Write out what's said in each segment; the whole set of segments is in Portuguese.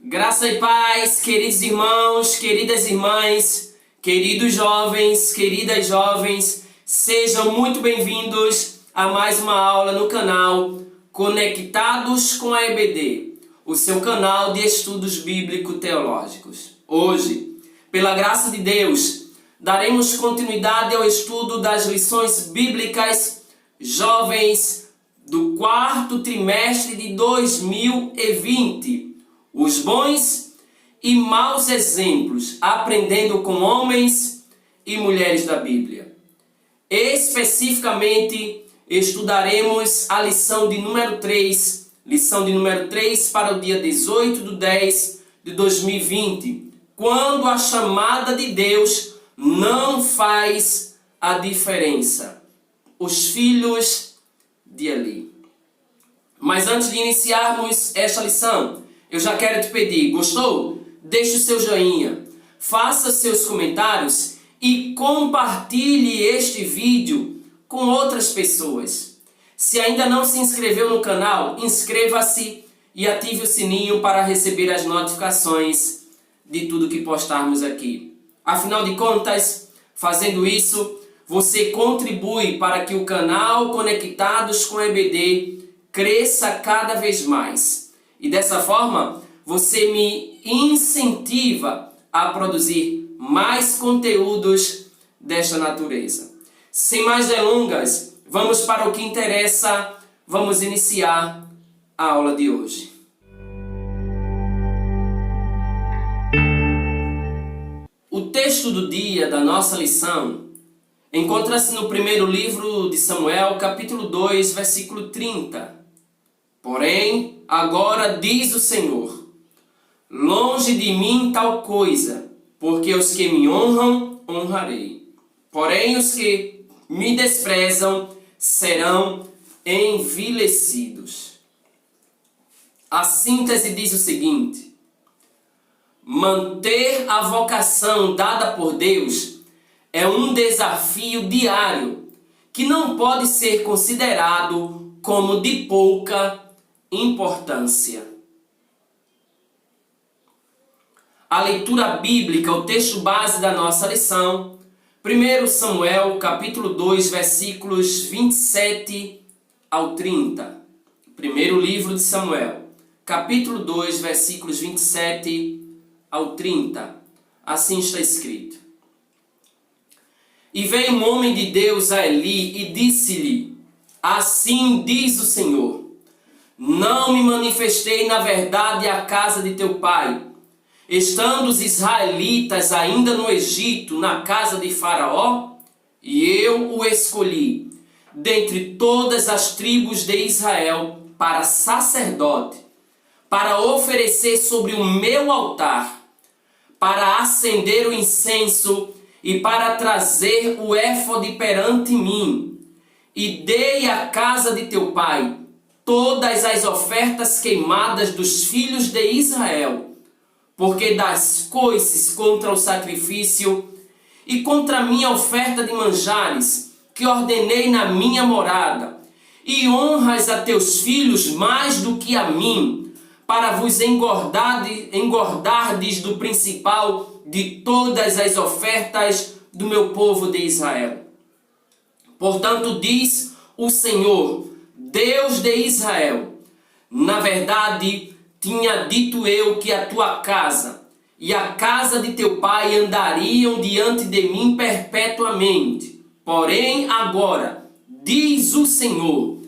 Graça e paz, queridos irmãos, queridas irmãs, queridos jovens, queridas jovens, sejam muito bem-vindos a mais uma aula no canal Conectados com a EBD, o seu canal de estudos bíblico-teológicos. Hoje, pela graça de Deus, daremos continuidade ao estudo das lições bíblicas jovens do quarto trimestre de 2020. Os bons e maus exemplos, aprendendo com homens e mulheres da Bíblia. Especificamente, estudaremos a lição de número 3, para o dia 18/10/2020, quando a chamada de Deus não faz a diferença. Os filhos de Eli. Mas antes de iniciarmos esta lição, eu já quero te pedir, gostou? Deixe o seu joinha, faça seus comentários e compartilhe este vídeo com outras pessoas. Se ainda não se inscreveu no canal, inscreva-se e ative o sininho para receber as notificações de tudo que postarmos aqui. Afinal de contas, fazendo isso, você contribui para que o canal Conectados com a EBD cresça cada vez mais. E dessa forma, você me incentiva a produzir mais conteúdos desta natureza. Sem mais delongas, vamos para o que interessa. Vamos iniciar a aula de hoje. O texto do dia da nossa lição encontra-se no primeiro livro de Samuel, capítulo 2, versículo 30. Porém, agora diz o Senhor, longe de mim tal coisa, porque os que me honram, honrarei. Porém, os que me desprezam serão envilecidos. A síntese diz o seguinte: manter a vocação dada por Deus é um desafio diário que não pode ser considerado como de pouca importância. A leitura bíblica, o texto base da nossa lição, 1 Samuel, capítulo 2, versículos 27 ao 30. Primeiro livro de Samuel, capítulo 2, versículos 27 ao 30. Assim está escrito. E veio um homem de Deus a Eli e disse-lhe, assim diz o Senhor, não me manifestei na verdade à casa de teu pai, estando os israelitas ainda no Egito, na casa de Faraó, e eu o escolhi, dentre todas as tribos de Israel, para sacerdote, para oferecer sobre o meu altar, para acender o incenso e para trazer o éfode perante mim, e dei à casa de teu pai todas as ofertas queimadas dos filhos de Israel, porque das coices contra o sacrifício e contra a minha oferta de manjares, que ordenei na minha morada, e honras a teus filhos mais do que a mim, para vos engordardes do principal de todas as ofertas do meu povo de Israel. Portanto, diz o Senhor, Deus de Israel, na verdade, tinha dito eu que a tua casa e a casa de teu pai andariam diante de mim perpetuamente. Porém, agora, diz o Senhor,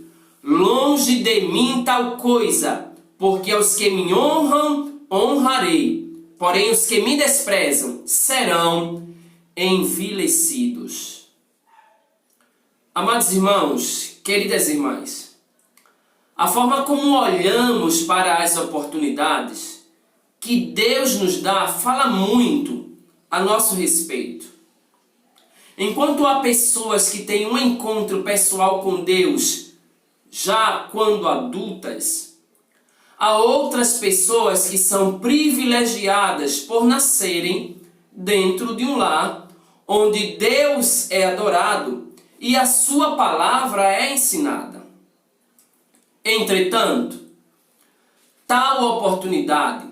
longe de mim tal coisa, porque aos que me honram, honrarei. Porém, os que me desprezam serão envilecidos. Amados irmãos, queridas irmãs, a forma como olhamos para as oportunidades que Deus nos dá fala muito a nosso respeito. Enquanto há pessoas que têm um encontro pessoal com Deus já quando adultas, há outras pessoas que são privilegiadas por nascerem dentro de um lar onde Deus é adorado e a sua palavra é ensinada. Entretanto, tal oportunidade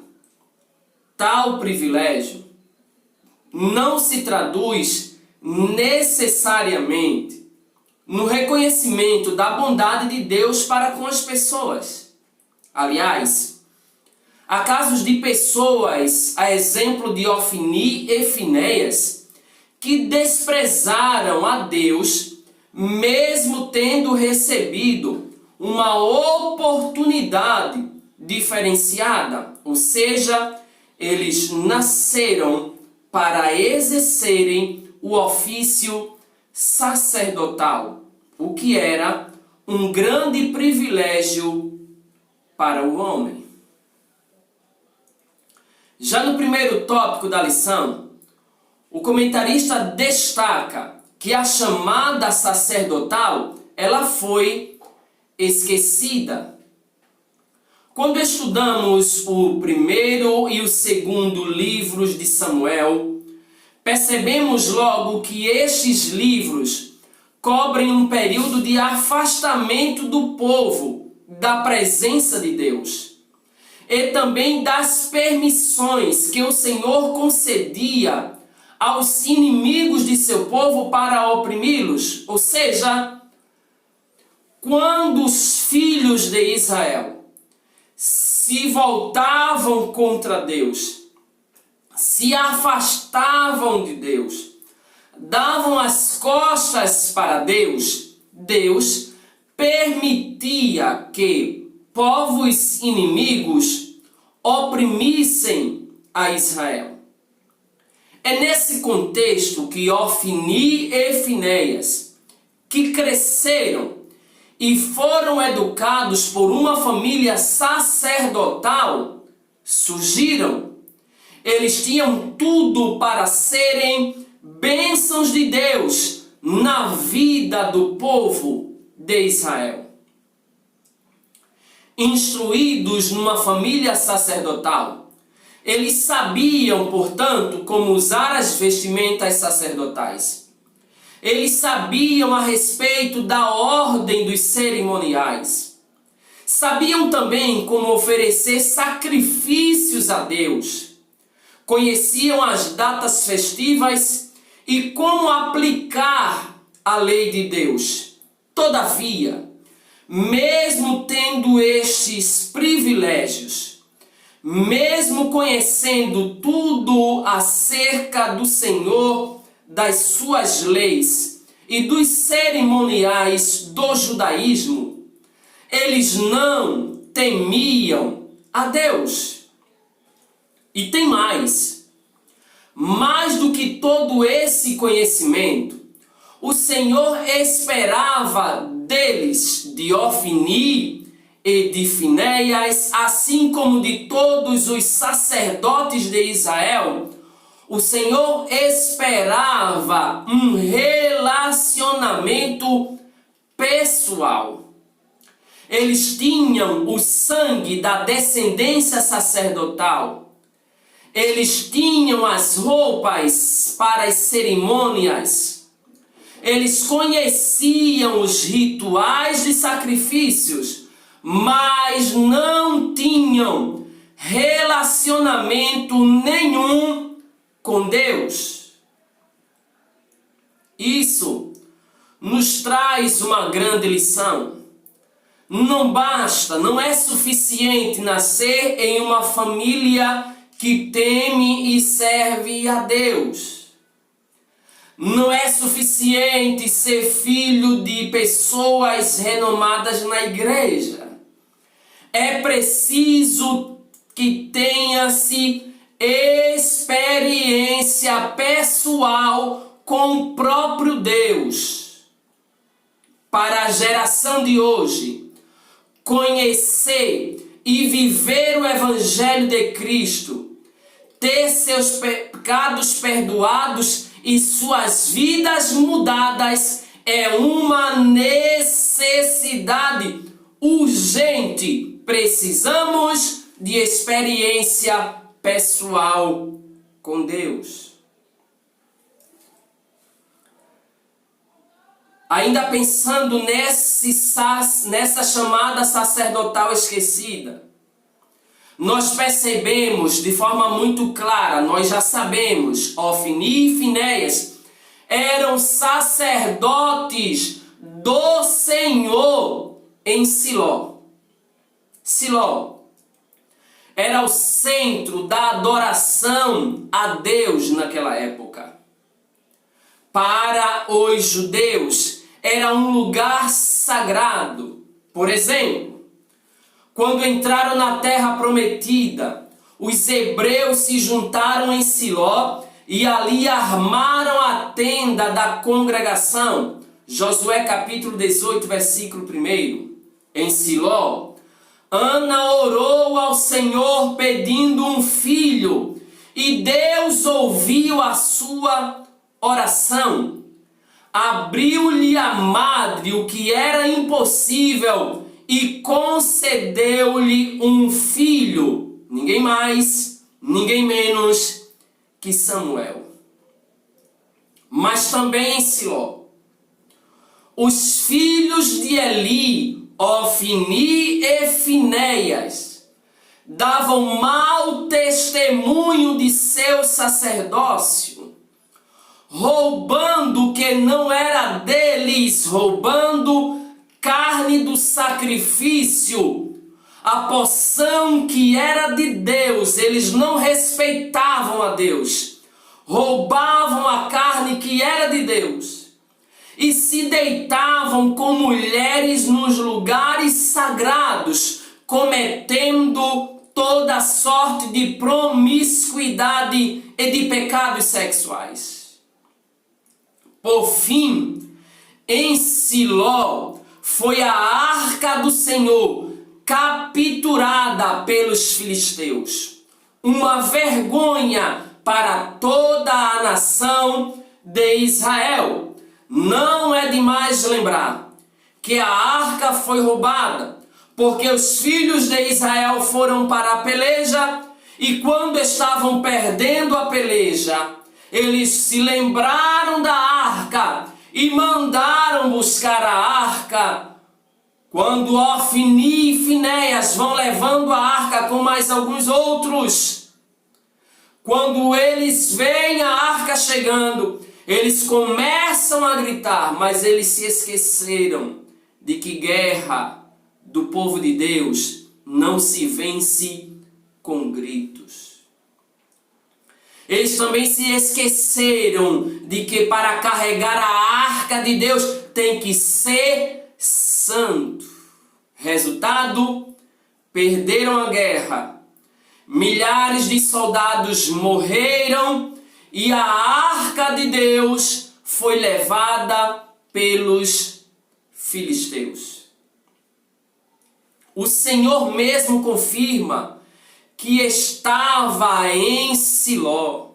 Tal privilégio não se traduz necessariamente no reconhecimento da bondade de Deus para com as pessoas. Aliás, há casos de pessoas, a exemplo de Ofni e Finéias, que desprezaram a Deus, mesmo tendo recebido uma oportunidade diferenciada, ou seja, eles nasceram para exercerem o ofício sacerdotal, o que era um grande privilégio para o homem. Já no primeiro tópico da lição, o comentarista destaca que a chamada sacerdotal, ela foi esquecida. Quando estudamos o primeiro e o segundo livros de Samuel, percebemos logo que estes livros cobrem um período de afastamento do povo da presença de Deus e também das permissões que o Senhor concedia aos inimigos de seu povo para oprimi-los. Ou seja, quando os filhos de Israel se voltavam contra Deus, se afastavam de Deus, davam as costas para Deus, Deus permitia que povos inimigos oprimissem a Israel. É nesse contexto que Ofni e Finéias, que cresceram e foram educados por uma família sacerdotal, surgiram. Eles tinham tudo para serem bênçãos de Deus na vida do povo de Israel. Instruídos numa família sacerdotal, eles sabiam, portanto, como usar as vestimentas sacerdotais. Eles sabiam a respeito da ordem dos cerimoniais. Sabiam também como oferecer sacrifícios a Deus. Conheciam as datas festivas e como aplicar a lei de Deus. Todavia, mesmo tendo estes privilégios, mesmo conhecendo tudo acerca do Senhor, das suas leis e dos cerimoniais do judaísmo, eles não temiam a Deus. E tem mais do que todo esse conhecimento, o Senhor esperava deles, de Ofni e de Finéias, assim como de todos os sacerdotes de Israel, o Senhor esperava um relacionamento pessoal. Eles tinham o sangue da descendência sacerdotal. Eles tinham as roupas para as cerimônias. Eles conheciam os rituais de sacrifícios, mas não tinham relacionamento nenhum com Deus. Isso nos traz uma grande lição. Não basta, não é suficiente nascer em uma família que teme e serve a Deus. Não é suficiente ser filho de pessoas renomadas na igreja. É preciso que tenha-se experiência pessoal com o próprio Deus. Para a geração de hoje, conhecer e viver o Evangelho de Cristo, ter seus pecados perdoados e suas vidas mudadas é uma necessidade urgente. Precisamos de experiência pessoal com Deus. Ainda pensando nessa chamada sacerdotal esquecida, nós percebemos de forma muito clara, nós já sabemos, Ofni e Finéias eram sacerdotes do Senhor em Siló. Siló era o centro da adoração a Deus naquela época. Para os judeus, era um lugar sagrado. Por exemplo, quando entraram na terra prometida, os hebreus se juntaram em Siló e ali armaram a tenda da congregação. Josué capítulo 18, versículo 1. Em Siló, Ana orou ao Senhor pedindo um filho, e Deus ouviu a sua oração. Abriu-lhe a madre o que era impossível e concedeu-lhe um filho, ninguém mais, ninguém menos que Samuel. Mas também em Siló, os filhos de Eli, Ofni e Finéias, davam mau testemunho de seu sacerdócio, roubando o que não era deles, roubando carne do sacrifício, a porção que era de Deus. Eles não respeitavam a Deus, roubavam a carne que era de Deus e se deitavam com mulheres nos lugares sagrados, cometendo toda sorte de promiscuidade e de pecados sexuais. Por fim, em Siló foi a arca do Senhor capturada pelos filisteus. Uma vergonha para toda a nação de Israel. Não é demais lembrar que a arca foi roubada, porque os filhos de Israel foram para a peleja e quando estavam perdendo a peleja, eles se lembraram da arca e mandaram buscar a arca. Quando Ofni e Finéias vão levando a arca com mais alguns outros, quando eles veem a arca chegando, eles começam a gritar, mas eles se esqueceram de que guerra do povo de Deus não se vence com gritos. Eles também se esqueceram de que para carregar a arca de Deus tem que ser santo. Resultado, perderam a guerra. Milhares de soldados morreram e a arca de Deus foi levada pelos filisteus. O Senhor mesmo confirma que estava em Siló.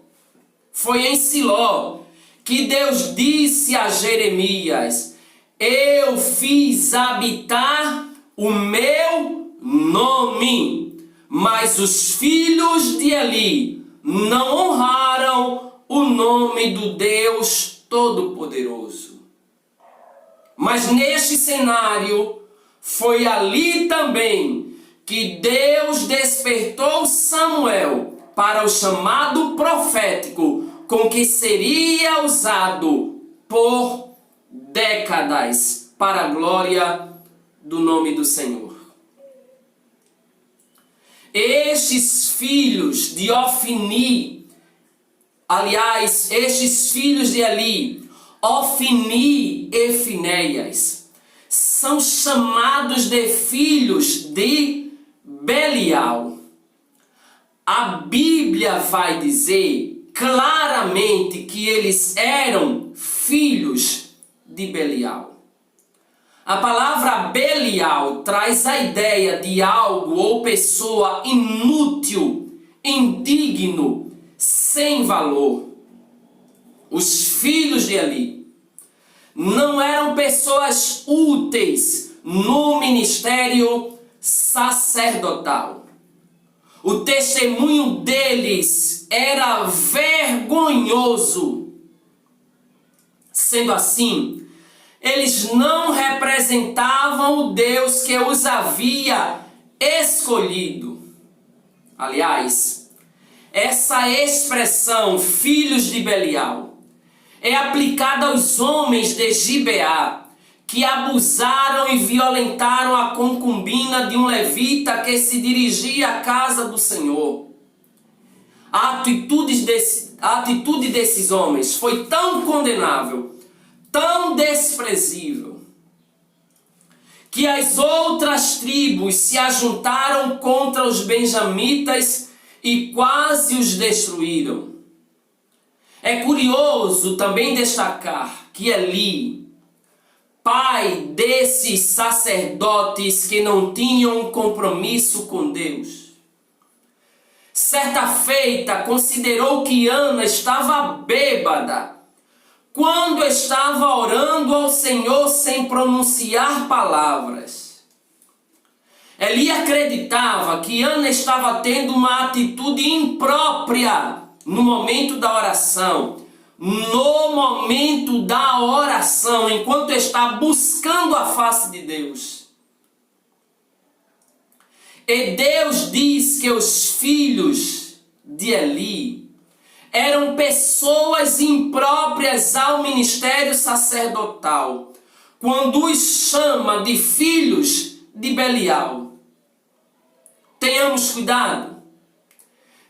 Foi em Siló que Deus disse a Jeremias: eu fiz habitar o meu nome, mas os filhos de Eli não honraram o nome do Deus Todo-Poderoso. Mas neste cenário, foi ali também que Deus despertou Samuel para o chamado profético com que seria usado por décadas para a glória do nome do Senhor. Estes filhos de Ofni, aliás, estes filhos de Eli, Ofni e Finéias, são chamados de filhos de Belial. A Bíblia vai dizer claramente que eles eram filhos de Belial. A palavra Belial traz a ideia de algo ou pessoa inútil, indigno, sem valor. Os filhos de Eli não eram pessoas úteis no ministério sacerdotal. O testemunho deles era vergonhoso. Sendo assim, eles não representavam o Deus que os havia escolhido. Aliás, essa expressão, filhos de Belial, é aplicada aos homens de Gibeá, que abusaram e violentaram a concubina de um levita que se dirigia à casa do Senhor. A atitude desses homens foi tão condenável, tão desprezível, que as outras tribos se ajuntaram contra os benjamitas e quase os destruíram. É curioso também destacar que Eli, pai desses sacerdotes que não tinham um compromisso com Deus, certa feita considerou que Ana estava bêbada quando estava orando ao Senhor sem pronunciar palavras. Eli acreditava que Ana estava tendo uma atitude imprópria no momento da oração. No momento da oração, enquanto está buscando a face de Deus. E Deus diz que os filhos de Eli eram pessoas impróprias ao ministério sacerdotal, quando os chama de filhos de Belial. Tenhamos cuidado,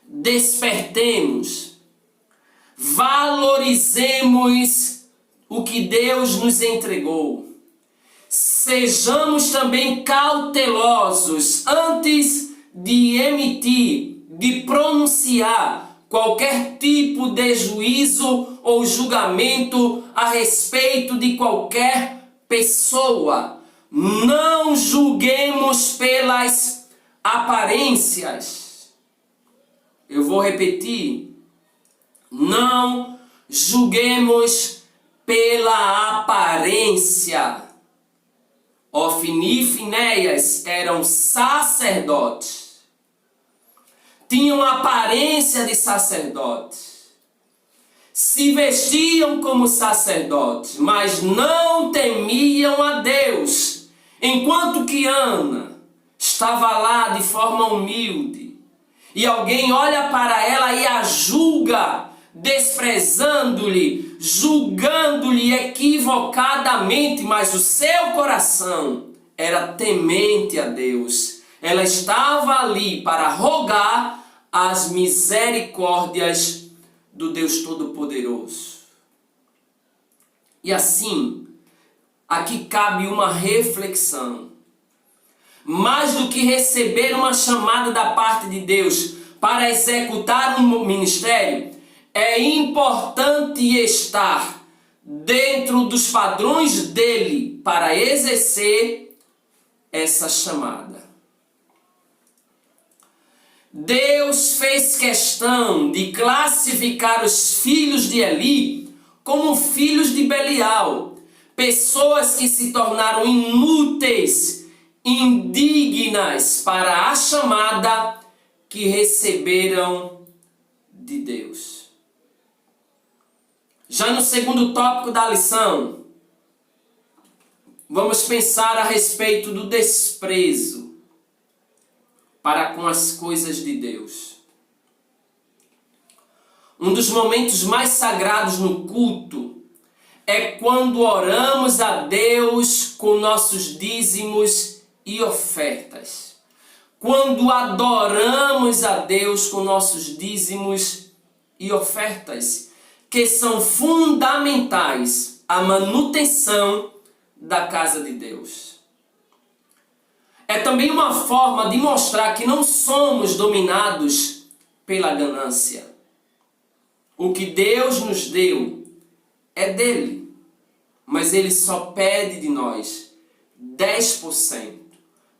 despertemos, valorizemos o que Deus nos entregou. Sejamos também cautelosos antes de emitir, de pronunciar qualquer tipo de juízo ou julgamento a respeito de qualquer pessoa. Não julguemos pelas aparências. Eu vou repetir. Não julguemos pela aparência. Ofni e Finéias eram sacerdotes. Tinham aparência de sacerdotes. Se vestiam como sacerdotes, mas não temiam a Deus. Enquanto que Ana estava lá de forma humilde. E alguém olha para ela e a julga, desprezando-lhe, julgando-lhe equivocadamente, mas o seu coração era temente a Deus. Ela estava ali para rogar as misericórdias do Deus Todo-Poderoso. E assim, aqui cabe uma reflexão. Mais do que receber uma chamada da parte de Deus para executar um ministério, é importante estar dentro dos padrões dele para exercer essa chamada. Deus fez questão de classificar os filhos de Eli como filhos de Belial, pessoas que se tornaram inúteis, indignas para a chamada que receberam de Deus. Já no segundo tópico da lição, vamos pensar a respeito do desprezo para com as coisas de Deus. Um dos momentos mais sagrados no culto é quando oramos a Deus com nossos dízimos e ofertas. Quando adoramos a Deus com nossos dízimos e ofertas, que são fundamentais à manutenção da casa de Deus. É também uma forma de mostrar que não somos dominados pela ganância. O que Deus nos deu é dele, mas ele só pede de nós 10%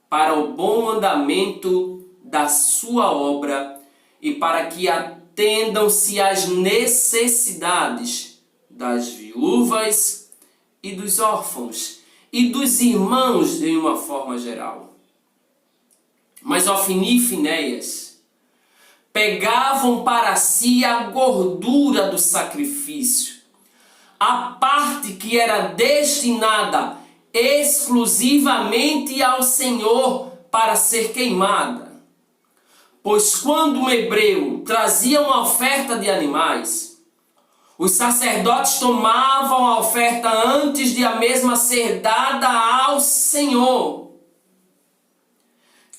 para o bom andamento da sua obra e para que atendam-se às necessidades das viúvas e dos órfãos e dos irmãos de uma forma geral. Mas Ofni e Finéias pegavam para si a gordura do sacrifício, a parte que era destinada exclusivamente ao Senhor para ser queimada. pois quando um hebreu trazia uma oferta de animais, os sacerdotes tomavam a oferta antes de a mesma ser dada ao Senhor.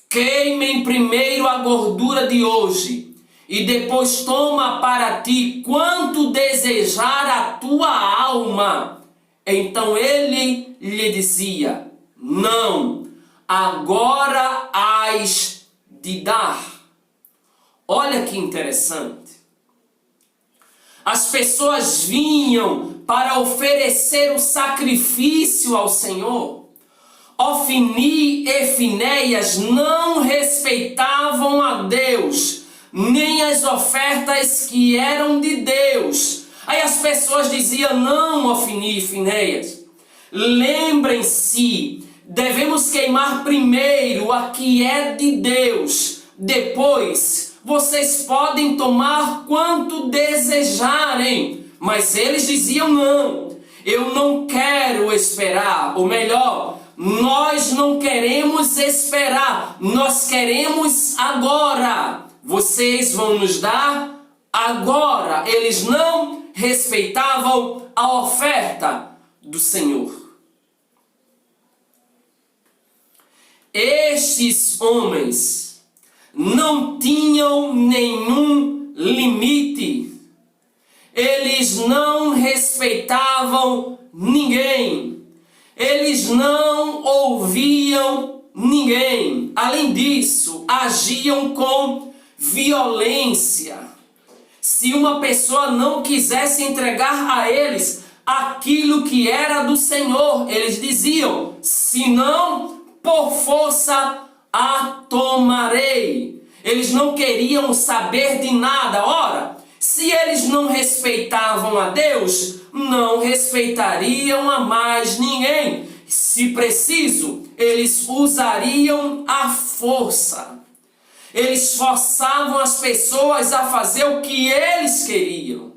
Queimem primeiro a gordura de hoje, e depois toma para ti quanto desejar a tua alma. Então ele lhe dizia: não, agora hás de dar. Olha que interessante. As pessoas vinham para oferecer o sacrifício ao Senhor. Ofni e Finéias não respeitavam a Deus, nem as ofertas que eram de Deus. Aí as pessoas diziam: não, Ofni e Finéias, lembrem-se, devemos queimar primeiro a que é de Deus, depois vocês podem tomar quanto desejarem. Mas eles diziam: não, eu não quero esperar, ou melhor, nós não queremos esperar, nós queremos agora. Vocês vão nos dar agora. Eles não respeitavam a oferta do Senhor. Estes homens não tinham nenhum limite. Eles não respeitavam ninguém. Eles não ouviam ninguém. Além disso, agiam com violência. Se uma pessoa não quisesse entregar a eles aquilo que era do Senhor, eles diziam: se não, por força a tomarei. Eles não queriam saber de nada. Ora, se eles não respeitavam a Deus, não respeitariam a mais ninguém. Se preciso, eles usariam a força. Eles forçavam as pessoas a fazer o que eles queriam.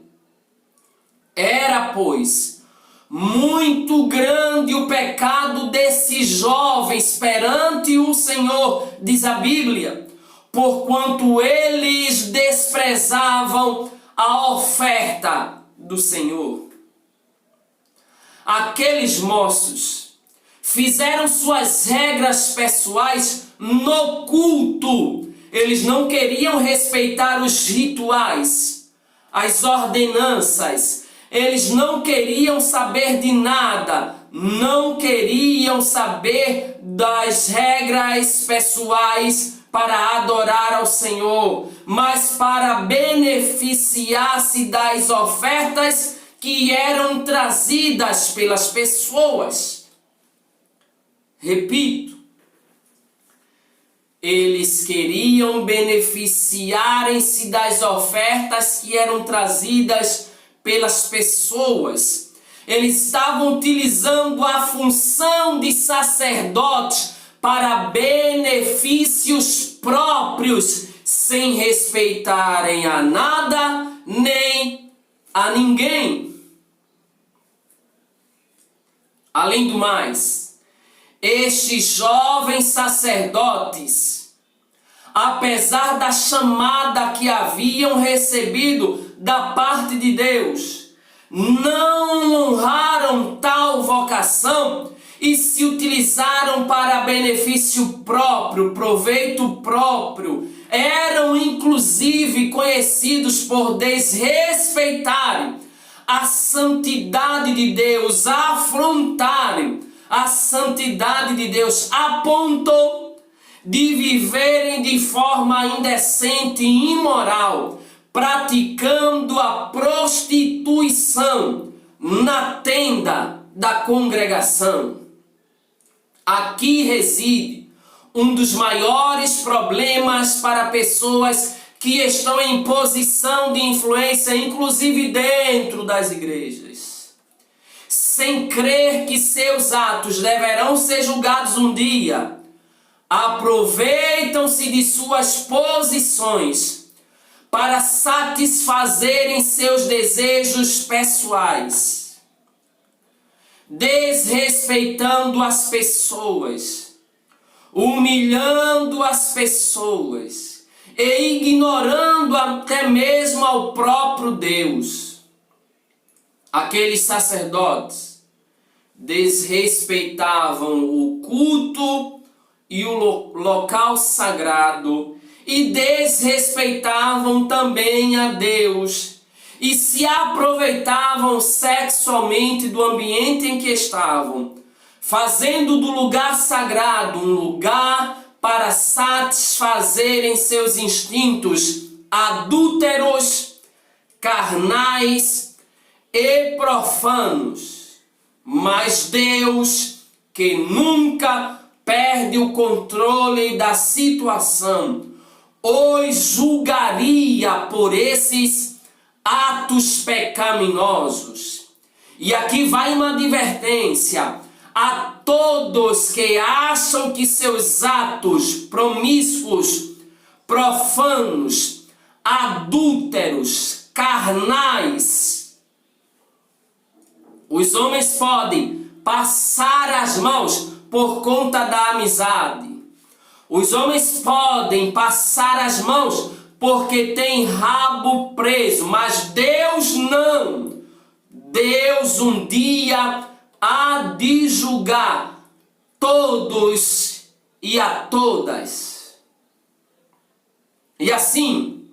Era, pois, muito grande o pecado desses jovens perante o Senhor, diz a Bíblia, porquanto eles desprezavam a oferta do Senhor. Aqueles moços fizeram suas regras pessoais no culto. Eles não queriam respeitar os rituais, as ordenanças. Eles não queriam saber de nada, não queriam saber das regras pessoais para adorar ao Senhor, mas para beneficiar-se das ofertas que eram trazidas pelas pessoas. Repito, eles queriam beneficiarem-se das ofertas que eram trazidas pelas pessoas. Eles estavam utilizando a função de sacerdotes para benefícios próprios, sem respeitarem a nada nem a ninguém. Além do mais, estes jovens sacerdotes, apesar da chamada que haviam recebido da parte de Deus, não honraram tal vocação e se utilizaram para benefício próprio, proveito próprio. Eram inclusive conhecidos por desrespeitarem a santidade de Deus, afrontarem a santidade de Deus, a ponto de viverem de forma indecente e imoral, praticando a prostituição na tenda da congregação. Aqui reside um dos maiores problemas para pessoas que estão em posição de influência, inclusive dentro das igrejas. Sem crer que seus atos deverão ser julgados um dia, aproveitam-se de suas posições para satisfazerem seus desejos pessoais, desrespeitando as pessoas, humilhando as pessoas e ignorando até mesmo ao próprio Deus. Aqueles sacerdotes desrespeitavam o culto e o local sagrado e desrespeitavam também a Deus e se aproveitavam sexualmente do ambiente em que estavam, fazendo do lugar sagrado um lugar para satisfazerem seus instintos adúlteros, carnais e profanos. Mas Deus, que nunca perde o controle da situação, os julgaria por esses atos pecaminosos. E aqui vai uma advertência a todos que acham que seus atos promíscuos, profanos, adúlteros, carnais, os homens podem passar as mãos por conta da amizade. Os homens podem passar as mãos porque tem rabo preso, mas Deus não. Deus um dia há de julgar todos e a todas. E assim,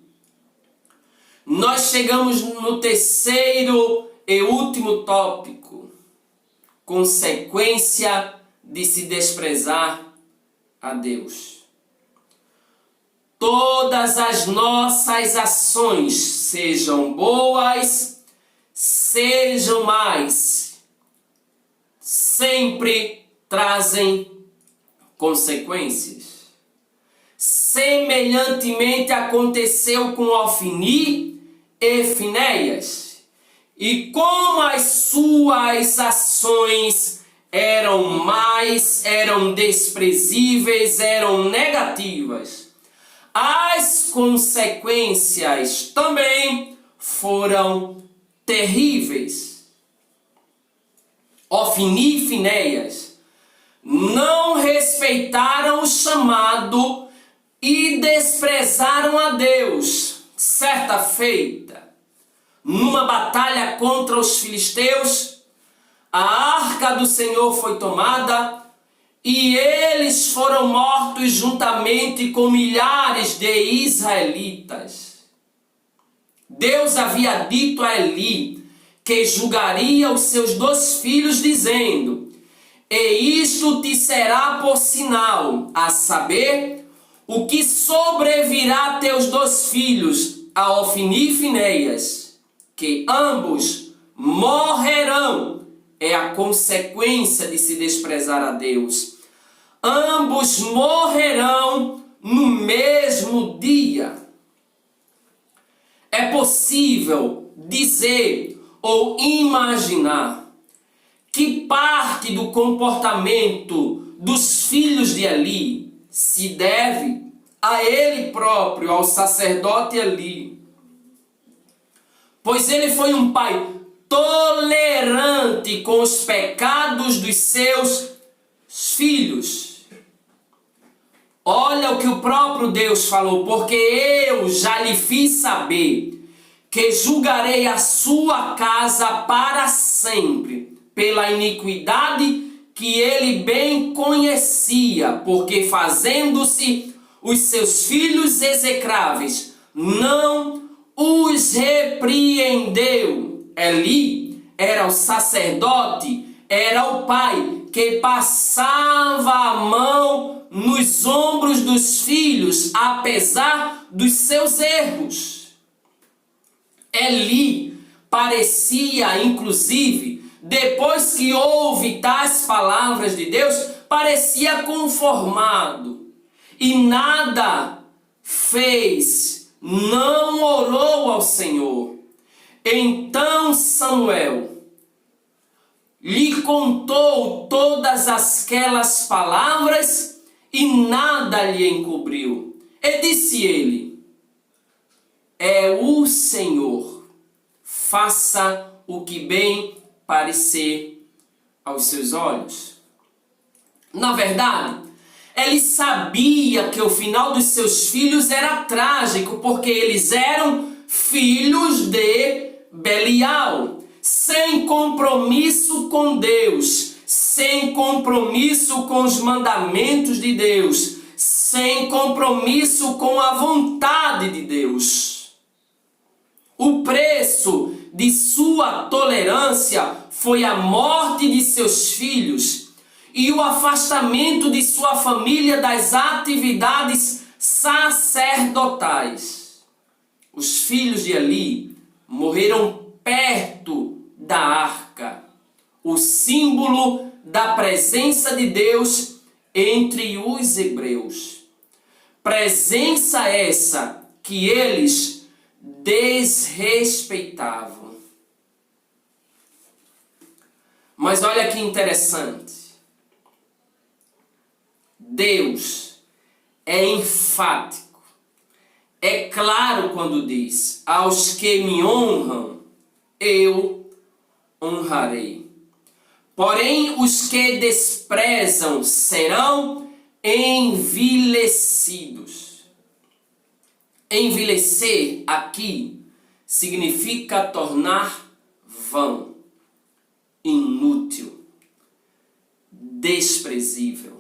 nós chegamos no terceiro e último tópico: consequência de se desprezar a Deus. Todas as nossas ações, sejam boas, sejam más, sempre trazem consequências. Semelhantemente aconteceu com Ofni e Finéias. E como as suas ações eram más, eram desprezíveis, eram negativas, as consequências também foram terríveis. Ofni e Finéias não respeitaram o chamado e desprezaram a Deus. Certa feita, numa batalha contra os filisteus, a arca do Senhor foi tomada e eles foram mortos juntamente com milhares de israelitas. Deus havia dito a Eli que julgaria os seus 2 filhos, dizendo: e isto te será por sinal, a saber, o que sobrevirá a teus 2 filhos, a Ofni e Finéias, que ambos morrerão. É a consequência de se desprezar a Deus. Ambos morrerão no mesmo dia. É possível dizer ou imaginar que parte do comportamento dos filhos de Eli se deve a ele próprio, ao sacerdote Eli. Pois ele foi um pai tolerante com os pecados dos seus filhos. Olha o que o próprio Deus falou: porque eu já lhe fiz saber que julgarei a sua casa para sempre, pela iniquidade que ele bem conhecia, porque fazendo-se os seus filhos execráveis, não os repreendeu. Eli era o sacerdote, era o pai que passava a mão nos ombros dos filhos, apesar dos seus erros. Eli parecia, inclusive, depois que ouve tais palavras de Deus, parecia conformado e nada fez, não orou ao Senhor. Então Samuel lhe contou todas aquelas palavras e nada lhe encobriu. E disse ele: é o Senhor, faça o que bem parecer aos seus olhos. Na verdade, Ele sabia que o final dos seus filhos era trágico, porque eles eram filhos de Belial, sem compromisso com Deus, sem compromisso com os mandamentos de Deus, sem compromisso com a vontade de Deus. O preço de sua tolerância foi a morte de seus filhos e o afastamento de sua família das atividades sacerdotais. Os filhos de Eli morreram perto da arca, o símbolo da presença de Deus entre os hebreus. Presença essa que eles desrespeitavam. Mas olha que interessante. Deus é enfático, é claro quando diz: aos que me honram, eu honrarei. Porém, os que desprezam serão envilecidos. Envilecer aqui significa tornar vão, inútil, desprezível.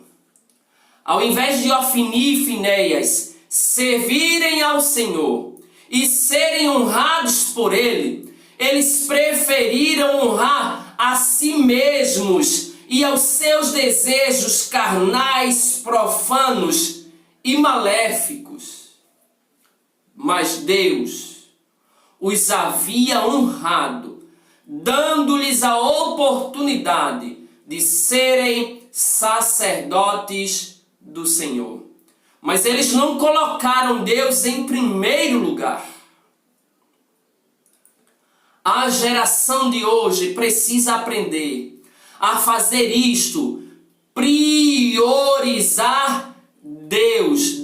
Ao invés de Ofni e Finéias servirem ao Senhor e serem honrados por Ele, eles preferiram honrar a si mesmos e aos seus desejos carnais, profanos e maléficos. Mas Deus os havia honrado, dando-lhes a oportunidade de serem sacerdotes do Senhor. Mas eles não colocaram Deus em primeiro lugar. A geração de hoje precisa aprender a fazer isto, priorizar Deus.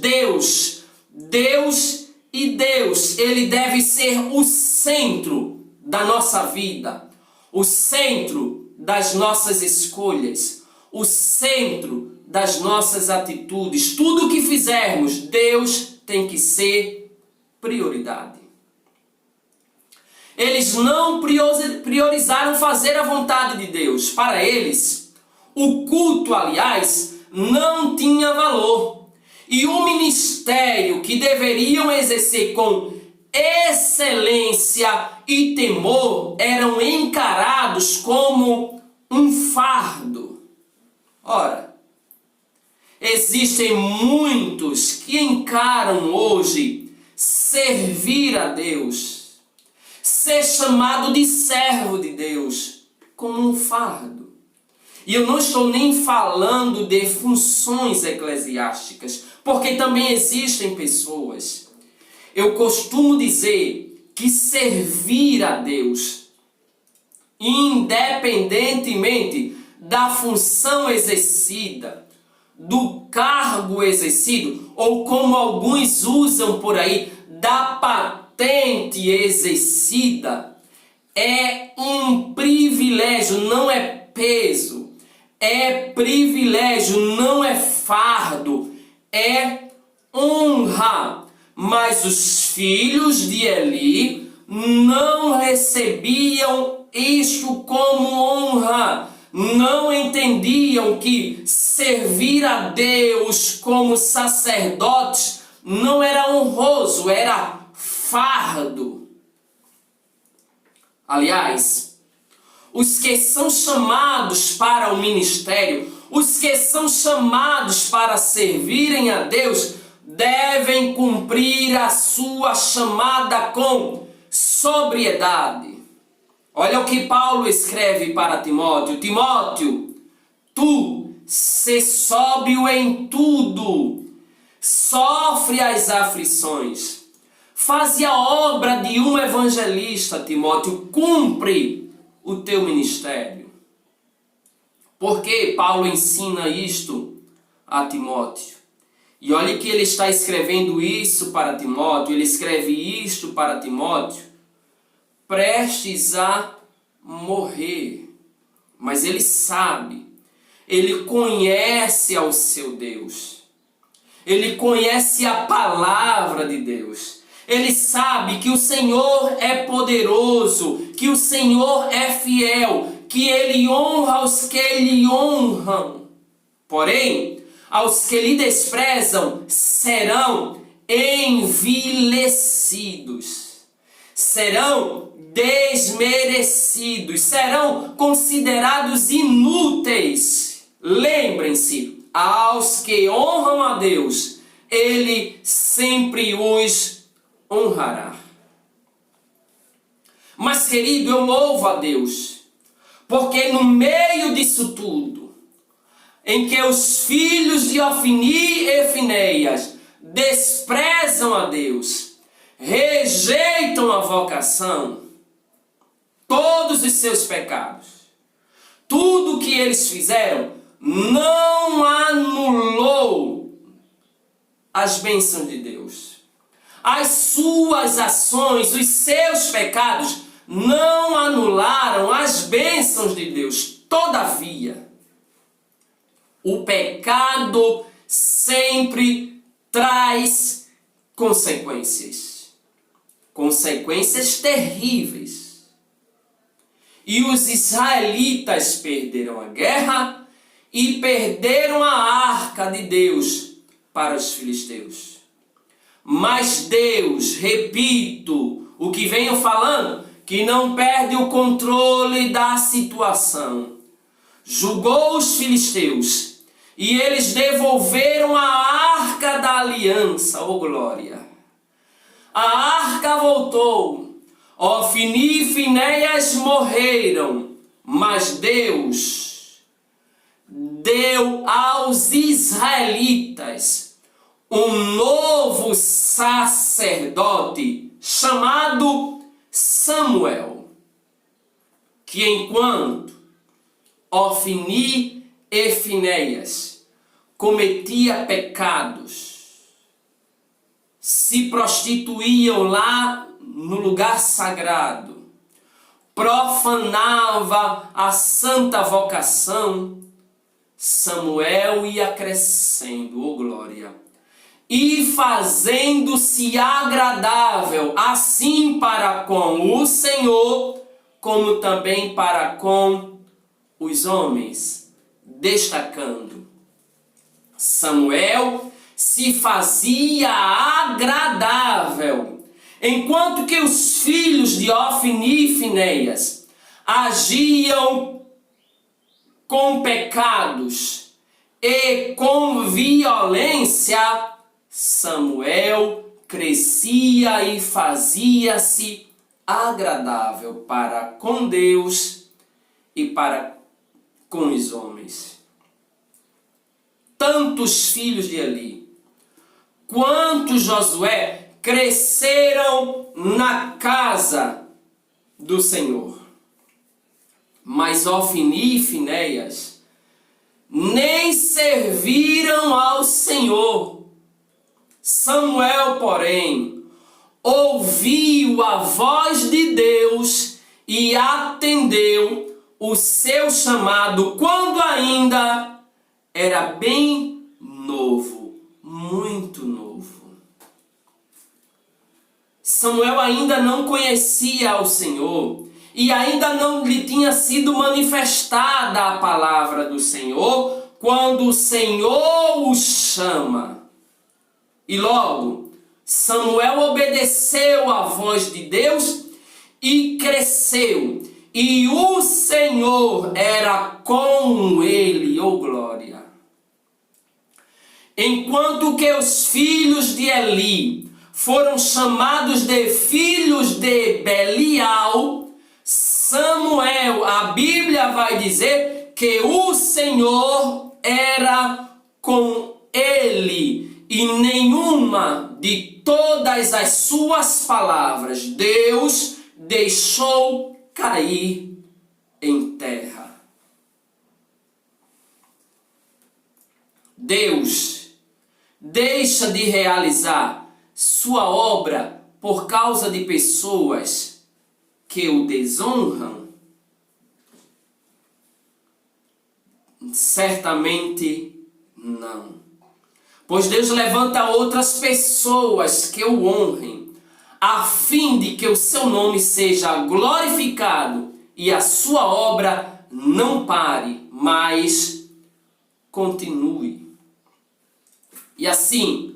Deus e Deus. Ele deve ser o centro da nossa vida, o centro das nossas escolhas, o centro das nossas atitudes. Tudo o que fizermos, Deus tem que ser prioridade. Eles não priorizaram fazer a vontade de Deus. Para eles, o culto, aliás, não tinha valor. E o ministério que deveriam exercer com excelência e temor eram encarados como um fardo. Ora, existem muitos que encaram hoje servir a Deus, ser chamado de servo de Deus, como um fardo. E eu não estou nem falando de funções eclesiásticas, porque também existem pessoas. Eu costumo dizer que servir a Deus, independentemente da função exercida, do cargo exercido, ou como alguns usam por aí, da patente exercida, é um privilégio, não é peso, é privilégio, não é fardo, é honra. Mas os filhos de Eli não recebiam isto como honra, não entendiam que servir a Deus como sacerdotes não era honroso, era fardo. Aliás, os que são chamados para o ministério, os que são chamados para servirem a Deus, devem cumprir a sua chamada com sobriedade. Olha o que Paulo escreve para Timóteo. Timóteo, tu sê sóbrio em tudo, sofre as aflições, faze a obra de um evangelista, Timóteo, cumpre o teu ministério. Por que Paulo ensina isto a Timóteo? E olha que ele está escrevendo isso para Timóteo, ele escreve isto para Timóteo, prestes a morrer. Mas ele sabe, ele conhece ao seu Deus. ele conhece a palavra de Deus. Ele sabe que o Senhor é poderoso, que o Senhor é fiel, que Ele honra os que lhe honram. Porém, aos que lhe desprezam serão envilecidos, serão desmerecidos, serão considerados inúteis. Lembrem-se, aos que honram a Deus, Ele sempre os honrará. Mas, querido, eu louvo a Deus, porque no meio disso tudo, em que os filhos de Ofni e Finéias desprezam a Deus, rejeitam a vocação, todos os seus pecados, tudo que eles fizeram, não anulou as bênçãos de Deus. As suas ações, os seus pecados, não anularam as bênçãos de Deus. Todavia, o pecado sempre traz consequências. Consequências terríveis. E os israelitas perderam a guerra e perderam a arca de Deus para os filisteus. Mas Deus, repito, o que venho falando, que não perde o controle da situação, julgou os filisteus e eles devolveram a arca da aliança, oh glória. A arca voltou, Ofni e Finéias morreram, mas Deus deu aos israelitas um novo sacerdote chamado Samuel, que enquanto Ofni e Finéias cometia pecados, se prostituíam lá no lugar sagrado, profanava a santa vocação, Samuel ia crescendo, oh glória, e fazendo-se agradável, assim para com o Senhor, como também para com os homens. Destacando, Samuel se fazia agradável, enquanto que os filhos de Ofni e Finéias agiam com pecados e com violência, Samuel crescia e fazia-se agradável para com Deus e para com os homens. Tanto os filhos de Eli quanto Josué cresceram na casa do Senhor. Mas Ofni e Finéias nem serviram ao Senhor. Samuel, porém, ouviu a voz de Deus e atendeu o seu chamado quando ainda era bem novo, muito novo. Samuel ainda não conhecia ao Senhor e ainda não lhe tinha sido manifestada a palavra do Senhor quando o Senhor o chama. E logo, Samuel obedeceu à voz de Deus e cresceu. E o Senhor era com ele, oh glória. Enquanto que os filhos de Eli foram chamados de filhos de Belial, Samuel, a Bíblia vai dizer que o Senhor era com ele. E nenhuma de todas as suas palavras Deus deixou cair em terra. Deus deixa de realizar sua obra por causa de pessoas que o desonram? Certamente não. pois Deus levanta outras pessoas que o honrem, a fim de que o seu nome seja glorificado e a sua obra não pare, mas continue. E assim,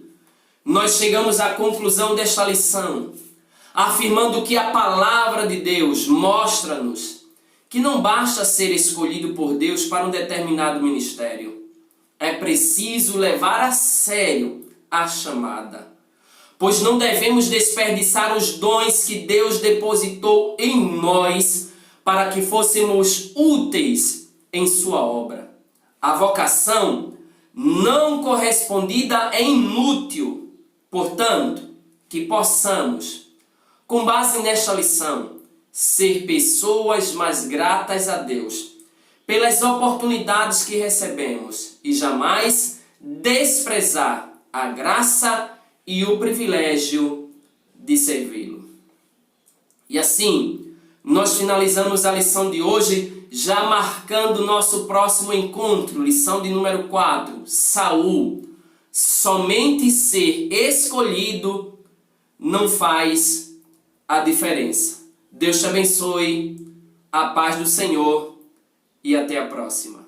nós chegamos à conclusão desta lição, afirmando que a palavra de Deus mostra-nos que não basta ser escolhido por Deus para um determinado ministério. É preciso levar a sério a chamada, pois não devemos desperdiçar os dons que Deus depositou em nós para que fôssemos úteis em sua obra. A vocação não correspondida é inútil, portanto, que possamos, com base nesta lição, ser pessoas mais gratas a Deus pelas oportunidades que recebemos e jamais desprezar a graça e o privilégio de servi-lo. E assim, nós finalizamos a lição de hoje, já marcando nosso próximo encontro, lição de número 4, Saul. Somente ser escolhido não faz a diferença. Deus te abençoe, a paz do Senhor e até a próxima.